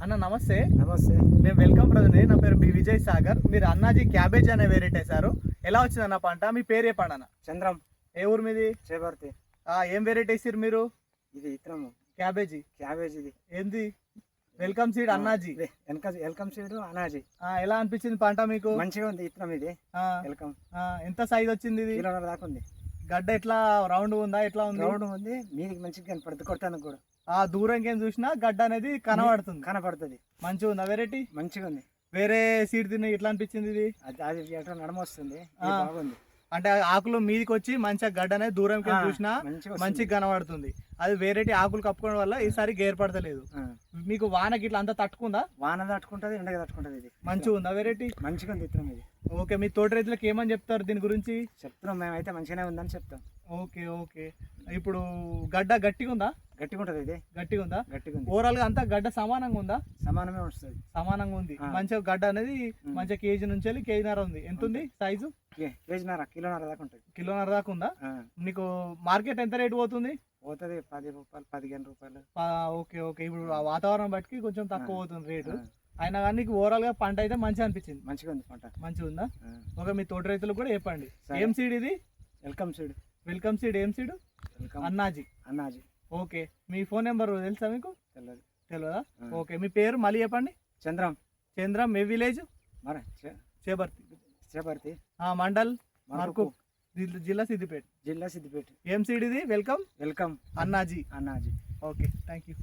అన్న నమస్తే. నమస్తే. నేను వెల్కమ్ ప్రజని. నా పేరు బి విజయ్ సాగర్. మీరు అన్నాజీ క్యాబేజ్ అనే వెరైటీ వేశారు. ఎలా వచ్చిందన్న పంట? మీ పేరు చెప్పండి అన్న. చంద్రం. ఏ ఊరు మీది? చేపర్తి. ఏం వెరైటీ వేసారు మీరు? ఇది ఇత్తనము క్యాబేజీ. ఇది ఏంది? వెల్కమ్ సీడ్ అన్నాజీ. వెల్కమ్ సీడ్ అనాజీ. ఎలా అనిపించింది పంట మీకు? మంచిగా ఉంది ఇత్తనం ఇది. వెల్కమ్. ఎంత సైజ్ వచ్చింది ఇది? కిలోన్నర దాకా ఉంది. గడ్డ ఎట్లా రౌండ్ ఉందా? ఎట్లా ఉంది? రౌండ్ ఉంది. మీదికి మంచిగా కనపడుతుంది. కొడతాను కూడా దూరంకేం చూసినా గడ్డ అనేది కనపడుతుంది. మంచిగా ఉందా వెరైటీ? మంచిగా ఉంది. వేరే సీడ్ తిని ఎట్లా అనిపించింది ఇది? అది ఎట్లా నడమ వస్తుంది. బాగుంది. అంటే ఆకులు మీదికి వచ్చి మంచిగా గడ్డ అనేది దూరంకి చూసినా మంచిగా కనబడుతుంది. అది వెరైటీ ఆకులు కప్పుకోవడం వల్ల ఈసారి ఏర్పడతలేదు. మీకు వానకి ఇట్లా అంతా తట్టుకుందా? వాన తట్టుకుంటది, ఎండగా తట్టుకుంటది. ఇది మంచిగా ఉందా వెరైటీ? మంచిగా ఉంది ఇత్తనం ఇది. ఓకే, మీ తోట రైతులకు ఏమని చెప్తారు దీని గురించి? చెప్తున్నాం, మేమైతే మంచిగానే ఉందని చెప్తాం. Okay okay. ఇప్పుడు గడ్డ గట్టిగా ఉందా? గట్టిగా ఉంటది. ఇది గట్టిగా ఉందా? గట్టిగా ఉంది. ఓవరాల్ గా అంతా గడ్డ సమానంగా ఉందా? సమానమే వస్తుంది. సమానంగా ఉంది. మంచిగా గడ్డ అనేది మంచిగా కేజీ నుంచి వెళ్ళి కేజీన్నర ఉంది. ఎంత ఉంది సైజు? కేజీన్నర, కిలోన్నర దాకా ఉంటుంది. కిలోన్నర దాకా ఉందా? నీకు మార్కెట్ ఎంత రేటు పోతుంది? 10 రూపాయలు, 15 రూపాయలు. Okay okay. ఇప్పుడు వాతావరణం బట్టి కొంచెం తక్కువ పోతుంది రేటు. అయినా కానీ నీకు ఓవరాల్ గా పంట అయితే మంచిగా అనిపించింది. మంచిగా ఉంది పంట. మంచిగా ఉందా? ఓకే, మీ తోట రైతులకు కూడా చెప్పండి. ఏం సీడ్ ఇది? Welcome seed. Welcome seed. ఏం సీడ్? అన్నాజీ. ఓకే, మీ ఫోన్ నెంబర్ తెలుసా మీకు? తెలియదా? ఓకే, మీ పేరు మళ్ళీ చెప్పండి. చంద్రం. చంద్రం. ఏ విలేజ్? చేపర్తి. మండల్ మర్కు, జిల్లా సిద్దిపేట. సిద్దిపేట. ఏం సీడ్ ఇది? Welcome welcome అన్నాజీ. అన్నాజీ. Okay, thank you.